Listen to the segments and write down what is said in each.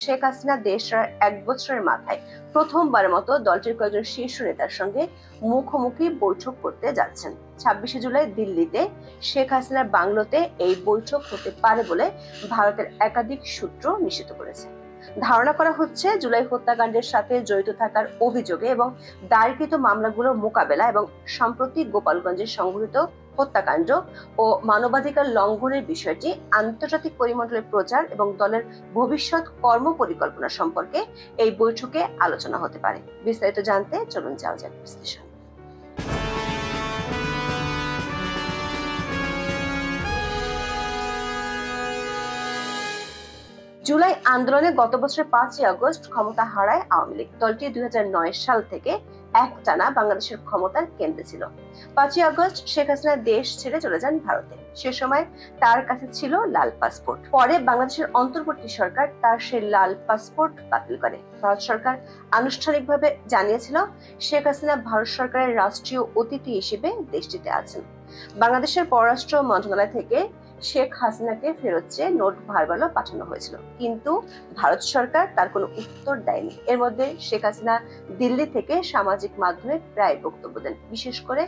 শেখ হাসিনা দেশ ছাড়ার 1 বছরের মাথায় প্রথমবারের মতো দলটির কয়েকজন শীর্ষ নেতার সঙ্গে মুখোমুখি বৈঠক করতে যাচ্ছেন। 26শে জুলাই দিল্লিতে শেখ হাসিনার বাংলোতে এই বৈঠক হতে পারে বলে ভারতের একাধিক সূত্র নিশ্চিত করেছে। ধারণা করা হচ্ছে, জুলাই হত্যাকাণ্ডের সাথে জড়িত থাকার অভিযোগে এবং দায়েরকৃত মামলাগুলোর মোকাবেলা এবং সম্প্রতি গোপালগঞ্জে সংঘটিত হত্যাকাণ্ড ও মানবাধিকার লঙ্ঘনের বিষয়টি আন্তর্জাতিক পরিমণ্ডলে প্রচার এবং দলের ভবিষ্যৎ কর্মপরিকল্পনা সম্পর্কে এই বৈঠকে আলোচনা হতে পারে। বিস্তারিত জানতে চলুন যাওয়া যাক বিশ্লেষণ। জুলাই আন্দোলনে গত বছরের 5ই আগস্ট ক্ষমতা হারায় আওয়ামী লীগ। দলটি 2009 সাল থেকে একটানা বাংলাদেশের ক্ষমতার কেন্দ্রে ছিল। 5ই আগস্ট শেখ হাসিনা দেশ ছেড়ে চলে যান ভারতে। সে সময় তার কাছে ছিল লাল পাসপোর্ট। পরে বাংলাদেশের অন্তর্বর্তী সরকার তার সেই লাল পাসপোর্ট বাতিল করে। ভারত সরকার আনুষ্ঠানিকভাবে জানিয়েছিল শেখ হাসিনা ভারত সরকারের রাষ্ট্রীয় অতিথি হিসেবে দেশটিতে আছেন। বাংলাদেশের পররাষ্ট্র মন্ত্রণালয় থেকে শেখ হাসিনাকে ফেরত চেয়ে নোট ভারবালো পাঠানো হয়েছিল, কিন্তু ভারত সরকার তার কোনো উত্তর দেয়নি। এর মধ্যে শেখ হাসিনা দিল্লি থেকে সামাজিক মাধ্যমে প্রায় বক্তব্য দেন, বিশেষ করে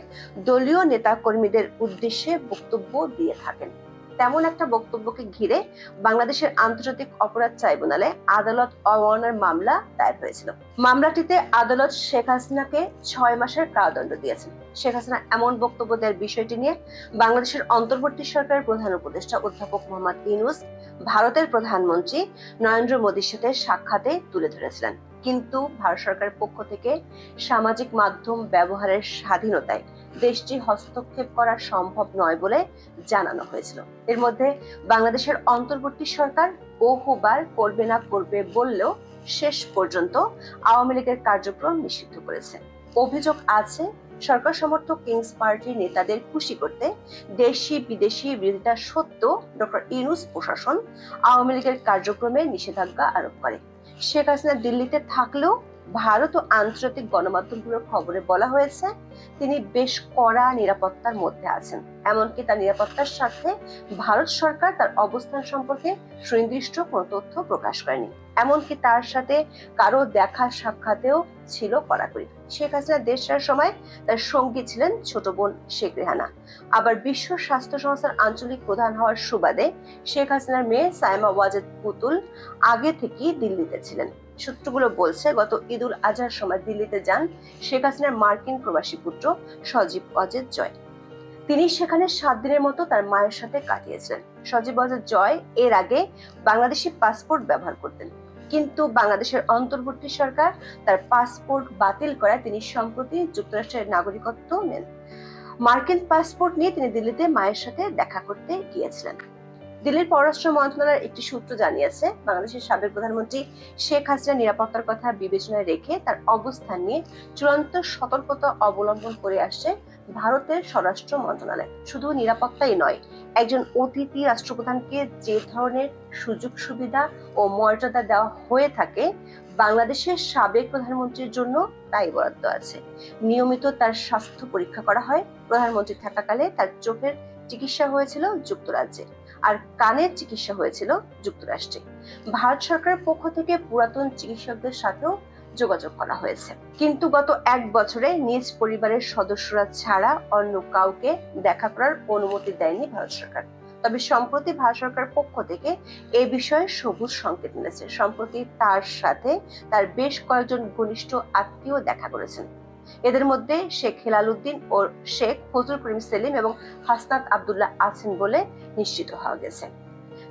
দলীয় নেতা কর্মীদের উদ্দেশ্যে বক্তব্য দিয়ে থাকেন। তেমন একটা বক্তব্যকে ঘিরে বাংলাদেশের আন্তর্জাতিক অপরাধ ট্রাইব্যুনালে আদালত অবমাননার মামলা দায়ের হয়েছিল। মামলাটিতে আদালত শেখ হাসিনাকে 6 মাসের কারাদণ্ড দিয়েছেন। শেখ হাসিনা এমন বক্তব্য দেওয়ার বিষয়টি নিয়ে বাংলাদেশের অন্তর্বর্তী সরকারের প্রধান উপদেষ্টা অধ্যাপক মোহাম্মদ ইউনূস ভারতের প্রধানমন্ত্রী নরেন্দ্র মোদীর সাথে সাক্ষাতে তুলে ধরেছিলেন, কিন্তু ভারত সরকারের পক্ষ থেকে সামাজিক মাধ্যম ব্যবহারের স্বাধীনতায় দেশটি হস্তক্ষেপ করা সম্ভব নয় বলে জানানো হয়েছিল। এর মধ্যে বাংলাদেশের অন্তর্বর্তী সরকার বহুবার করবে না করবে বললেও শেষ পর্যন্ত আওয়ামী লীগের কার্যক্রম নিষিদ্ধ করেছে। অভিযোগ আছে, সরকার সমর্থক কিংস পার্টির নেতাদের খুশি করতে দেশি বিদেশি বিরোধিতা সত্ত্বেও ডক্টর ইউনূস প্রশাসন আওয়ামী লীগের কার্যক্রমে নিষেধাজ্ঞা আরোপ করে। শেখ হাসিনা দিল্লিতে থাকলেও ভারত ও আন্তর্জাতিক গণমাধ্যমগুলোর খবরে বলা হয়েছে তিনি বেশ কড়া নিরাপত্তার মধ্যে আছেন। এমনকি তার নিরাপত্তার স্বার্থে ভারত সরকার তার অবস্থান সম্পর্কে সুনির্দিষ্ট কোনো তথ্য প্রকাশ করেনি। এমনকি তার সাথে কারো দেখা সাক্ষাতেও ছিল কড়াকড়ি। শেখ হাসিনা দেশ ছাড়ার সময় তার সঙ্গী ছিলেন ছোট বোন শেখ রেহানা। আবার বিশ্ব স্বাস্থ্য সংস্থার আঞ্চলিক প্রধান হওয়ার সুবাদে শেখ হাসিনার মেয়ে সাইমা ওয়াজেদ পুতুল আগে থেকেই দিল্লিতে ছিলেন। সূত্রগুলো বলছে, গত ঈদ উল আজহার সময় দিল্লিতে যান শেখ হাসিনার মার্কিন প্রবাসী পুত্র সজীব ওয়াজেদ জয়। তিনি সেখানে 7 দিনের মতো তার মায়ের সাথে কাটিয়েছিলেন। সজীব ওয়াজেদ জয় এর আগে বাংলাদেশি পাসপোর্ট ব্যবহার করতেন, কিন্তু বাংলাদেশের অন্তর্বর্তী সরকার তার পাসপোর্ট বাতিল করায় তিনি সম্প্রতি যুক্তরাষ্ট্রের নাগরিকত্ব নেন। মার্কিন পাসপোর্ট নিয়ে তিনি দিল্লিতে মায়ের সাথে দেখা করতে গিয়েছিলেন। দিল্লির পররাষ্ট্র মন্ত্রণালয়ের একটি সূত্র জানিয়েছে, বাংলাদেশের সাবেক প্রধানমন্ত্রী শেখ হাসিনার নিরাপত্তার কথা বিবেচনায় রেখে তার অবস্থান নিয়ে চূড়ান্ত সতর্কতা অবলম্বন করে আসছে ভারতের স্বরাষ্ট্র মন্ত্রণালয়। শুধু নিরাপত্তাই নয়, একজন অতিথি রাষ্ট্রপ্রধানকে যে ধরনের সুযোগ সুবিধা ও মর্যাদা দেওয়া হয়ে থাকে বাংলাদেশের সাবেক প্রধানমন্ত্রীর জন্য তাই বরাদ্দ আছে। নিয়মিত তার স্বাস্থ্য পরীক্ষা করা হয়। প্রধানমন্ত্রী থাকাকালে তার চোখের চিকিৎসা হয়েছিল যুক্তরাজ্যে, আর কানের চিকিৎসা হয়েছিল যুক্তরাষ্ট্রে। ভারত সরকারের পক্ষ থেকে পুরাতন চিকিৎসকদের সাথেও যোগাযোগ করা হয়েছে, কিন্তু গত 1 বছরে নিজ পরিবারের সদস্যরা ছাড়া অন্য কাউকে দেখা করার অনুমতি দেয়নি ভারত সরকার। তবে সম্প্রতি ভারত সরকারের পক্ষ থেকে এই বিষয়ে সবুজ সংকেত মিলেছে। সম্প্রতি তার সাথে তার বেশ কয়েকজন ঘনিষ্ঠ আত্মীয় দেখা করেছেন। এদের মধ্যে শেখ হেলাল উদ্দিন ও শেখ ফজলুল করিম সেলিম এবং হাসনাত আব্দুল্লাহ আছেন বলে নিশ্চিত হওয়া গেছে।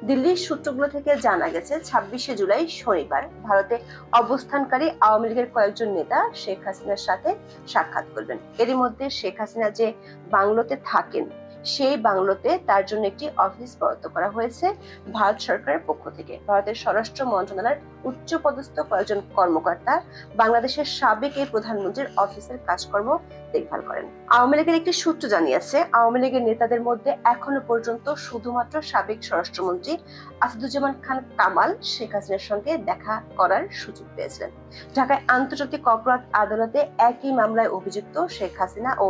দিল্লির সূত্রগুলো থেকে জানা গেছে, 26শে জুলাই শনিবার ভারতে অবস্থানকারী আওয়ামী লীগের কয়েকজন নেতা শেখ হাসিনার সাথে সাক্ষাৎ করবেন। এরই মধ্যে শেখ হাসিনা যে বাংলোতে থাকেন সেই বাংলোতে তার জন্য একটি অফিস বরাদ্দ করা হয়েছে ভারত সরকারের পক্ষ থেকে। ভারতের স্বরাষ্ট্র মন্ত্রণালয়ের উচ্চ পদস্থ কয়েকজন কর্মকর্তা বাংলাদেশের সাবেক এই প্রধানমন্ত্রীর অফিসের কাজকর্ম দেখভাল করেন। আওয়ামী লীগের একটি সূত্র জানিয়েছে, আওয়ামী লীগের নেতাদের মধ্যে এখনো পর্যন্ত শুধুমাত্র সাবেক স্বরাষ্ট্রমন্ত্রী আসাদুজ্জামান খান কামাল শেখ হাসিনার সঙ্গে দেখা করার সুযোগ পেয়েছিলেন। ঢাকায় আন্তর্জাতিক অপরাধ আদালতে একই মামলায় অভিযুক্ত শেখ হাসিনা ও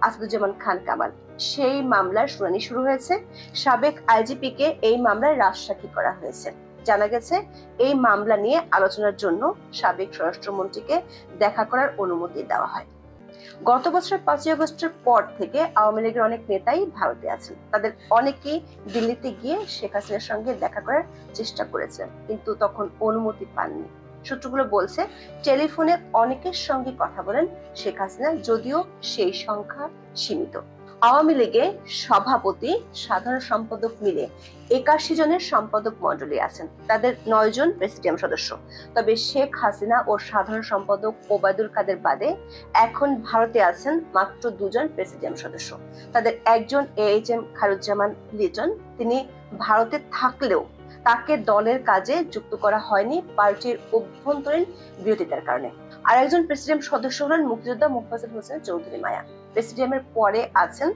আসাদুজ্জামান খান কামাল। সেই মামলার শুনানি শুরু হয়েছে। সাবেক আইজিপি কে এই মামলায় রাজসাক্ষী করা হয়েছে। জানা গেছে, এই মামলা নিয়ে আলোচনার জন্য সাবেক স্বরাষ্ট্রমন্ত্রীকে দেখা করার অনুমতি দেওয়া হয়। গত বছরের 5ই আগস্টের পর থেকে আওয়ামী লীগের অনেক নেতাই ভারতে আছেন। তাদের অনেকেই দিল্লিতে গিয়ে শেখ হাসিনার সঙ্গে দেখা করার চেষ্টা করেছেন, কিন্তু তখন অনুমতি পাননি। সূত্রগুলো বলছে, টেলিফোনে অনেকের সঙ্গে কথা বলেন শেখ হাসিনা, যদিও সেই সংখ্যা সীমিত। আওয়ামী লীগের সভাপতি, সাধারণ সম্পাদক মিলে 81 জনের সম্পাদক মণ্ডলী আছেন। তাদের 9 জন প্রেসিডিয়াম সদস্য। তবে শেখ হাসিনা ও সাধারণ সম্পাদক ওবায়দুল কাদের বাদে এখন ভারতে আছেন মাত্র 2 জন প্রেসিডিয়াম সদস্য। তাদের একজন AHM খায়রুজ্জামান লিটন, তিনি ভারতে থাকলেও তাকে দলের কাজে যুক্ত করা হয়নি পার্টির অভ্যন্তরীণ বিরোধিতার কারণে। আর একজন প্রেসিডিয়াম সদস্য হলেন মুক্তিযোদ্ধা মোফাজ্জল হোসেন চৌধুরী মায়া। প্রেসিডিয়ামের পরে আছেন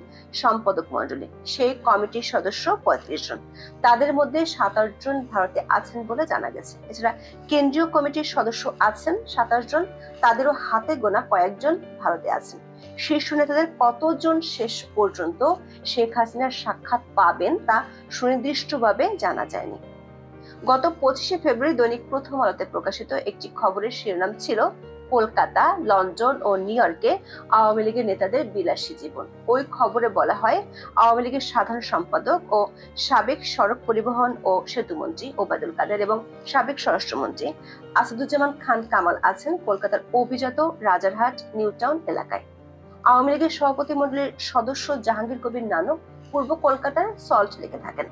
সম্পাদক মণ্ডলী, সেই কমিটির সদস্য 35 জন। তাদের মধ্যে 27 জন ভারতে আছেন বলে জানা গেছে। এছাড়া কেন্দ্রীয় কমিটির সদস্য আছেন 27 জন, তাদেরও হাতে গোনা কয়েকজন ভারতে আছেন। শীর্ষ নেতাদের কতজন শেষ পর্যন্ত শেখ হাসিনার সাক্ষাৎ পাবেন তা সুনির্দিষ্টভাবে জানা যায়নি। গত 25শে ফেব্রুয়ারি দৈনিক প্রথম আলোতে প্রকাশিত একটি খবরের শিরোনাম ছিল, কলকাতা, লন্ডন ও নিউ ইয়র্কে আওয়ামী লীগের নেতাদের বিলাসী জীবন। ওই খবরে বলা হয়, আওয়ামী লীগের সাধারণ সম্পাদক ও সাবেক সড়ক পরিবহন ও সেতুমন্ত্রী ওবায়দুল কাদের এবং সাবেক স্বরাষ্ট্রমন্ত্রী আসাদুজ্জামান খান কামাল আছেন কলকাতার অভিজাত রাজারহাট নিউ টাউন এলাকায়। আওয়ামী লীগের সভাপতি মণ্ডলীর সদস্য জাহাঙ্গীর কবির নানক পূর্ব কলকাতার সল্ট লেকে থাকেন।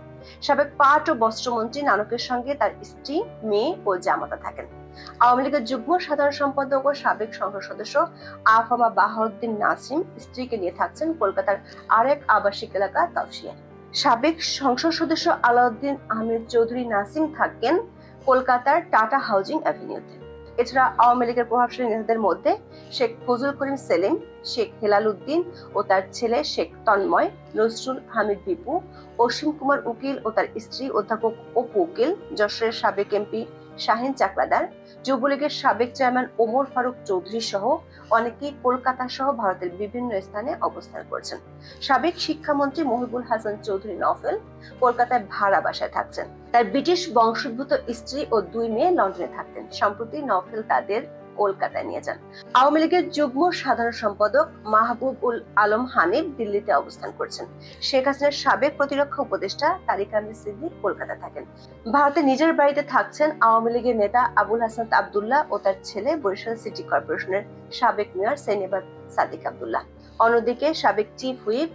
সাবেক পাট ও বস্ত্রমন্ত্রী নানকের সঙ্গে তার স্ত্রী, মেয়ে ও জামাতা থাকেন। আওয়ামী লীগের যুগ্ম সাধারণ সম্পাদক ও সাবেক সংসদ সদস্য আফামা বাহাউদ্দিন নাসিম স্ত্রীকে নিয়ে থাকছেন কলকাতার আরেক আবাসিক এলাকা তফসিয়ায়। সাবেক সংসদ সদস্য আলাউদ্দিন আহমেদ চৌধুরী নাসিম থাকেন কলকাতার টাটা হাউজিং অ্যাভিনিউতে। এছাড়া আওয়ামী লীগের প্রভাবশালী নেতাদের মধ্যে শেখ ফজল করিম সেলিম, শেখ হেলাল উদ্দিন ও তার ছেলে শেখ তন্ময়, নজরুল হামিদ বিপু, অসীম কুমার উকিল ও তার স্ত্রী অধ্যাপক অপু উকিল, যশোরের সাবেক এমপি শাহিন চাকলাদার, যুবলীগের সাবেক চেয়ারম্যান ওমর ফারুক চৌধুরী সহ অনেকেই কলকাতা সহ ভারতের বিভিন্ন স্থানে অবস্থান করছেন। সাবেক শিক্ষামন্ত্রী মহিবুল হাসান চৌধুরী নফেল কলকাতায় ভাড়া বাসায় থাকছেন। তার ব্রিটিশ বংশোদ্ভূত স্ত্রী ও 2 মেয়ে লন্ডনে থাকতেন। সম্প্রতি নফেল তাদের কলকাতায় নিয়ে যান। আওয়ামী লীগের যুগ্ম সাধারণ সম্পাদক মাহবুব-উল আলম হানিফ দিল্লিতে অবস্থান করছেন। শেখ হাসিনার সাবেক প্রতিরক্ষা উপদেষ্টা তারিক আহমেদ সিদ্দিক কলকাতা থাকেন। ভারতে নিজের বাড়িতে থাকছেন আওয়ামী লীগের নেতা আবুল হাসান আব্দুল্লাহ ও তার ছেলে বরিশাল সিটি কর্পোরেশনের সাবেক মেয়র সেনেবাদ সাদিক আব্দুল্লাহ। অন্যদিকে সাবেক চিফ হুইপ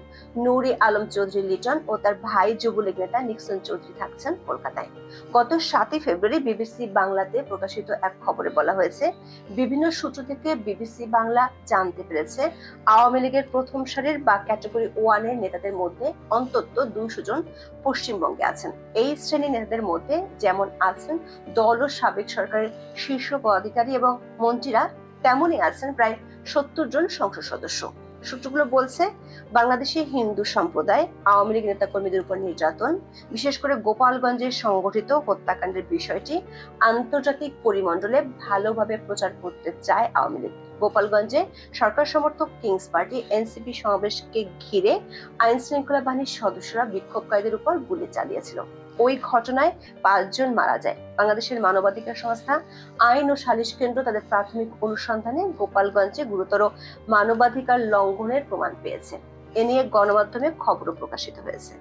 নুরি আলম চৌধুরী লিটন ও তার ভাই যুবলীগ নেতা নিক্সন চৌধুরী থাকছেন কলকাতায়। গত 7ই ফেব্রুয়ারি বিবিসি বাংলাতে প্রকাশিত এক খবরে বলা হয়েছে, বিভিন্ন সূত্র থেকে বিবিসি বাংলা জানতে পেরেছে, আওয়ামী লীগের প্রথম সারির বা ক্যাটাগরি 1 এর নেতাদের মধ্যে অন্তত 200 জন পশ্চিমবঙ্গে আছেন। এই শ্রেণীর নেতাদের মধ্যে যেমন আছেন দল ও সাবেক সরকারের শীর্ষ পদাধিকারী এবং মন্ত্রীরা, তেমনই আছেন প্রায় 70 জন সংসদ সদস্য। সূত্রগুলো বলছে, বাংলাদেশে হিন্দু সম্প্রদায় আওয়ামী লীগ নেতাকর্মীদের উপর নির্যাতন, বিশেষ করে গোপালগঞ্জের সংগঠিত হত্যাকাণ্ডের বিষয়টি আন্তর্জাতিক পরিমণ্ডলে ভালোভাবে প্রচার করতে চায় আওয়ামী লীগ। গোপালগঞ্জে সরকার সমর্থক কিংস পার্টি এনসিপি সমাবেশকে ঘিরে আইন শৃঙ্খলা বাহিনীর সদস্যরা বিক্ষোভকারীদের উপর গুলি চালিয়েছিল। ওই ঘটনায় 5 জন মারা যায়। বাংলাদেশের মানবাধিকার সংস্থা আইন ও সালিশ কেন্দ্র তাদের প্রাথমিক অনুসন্ধানে গোপালগঞ্জে গুরুতর মানবাধিকার লঙ্ঘনের প্রমাণ পেয়েছে। এ নিয়ে গণমাধ্যমে খবরও প্রকাশিত হয়েছে।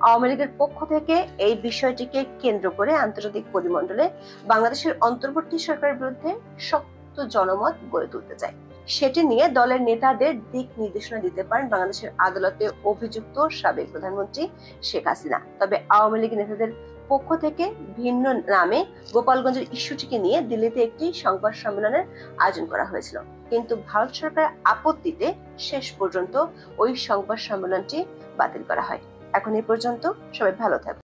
আওয়ামী লীগের পক্ষ থেকে এই বিষয়টিকে কেন্দ্র করে আন্তর্জাতিক পরিমণ্ডলে বাংলাদেশের অন্তর্বর্তী সরকারের বিরুদ্ধে শক্ত জনমত গড়ে তুলতে চায়। সেটি নিয়ে দলের নেতাদের দিক নির্দেশনা দিতে পারেন বাংলাদেশের আদালতে অভিযুক্ত সাবেক প্রধানমন্ত্রী শেখ হাসিনা। তবে আওয়ামী লীগ নেতাদের পক্ষ থেকে ভিন্ন নামে গোপালগঞ্জের ইস্যুটিকে নিয়ে দিল্লিতে একটি সংবাদ সম্মেলনের আয়োজন করা হয়েছিল, কিন্তু ভারত সরকারের আপত্তিতে শেষ পর্যন্ত ওই সংবাদ সম্মেলনটি বাতিল করা হয়। এখন এই পর্যন্ত, সবাই ভালো থাকুন।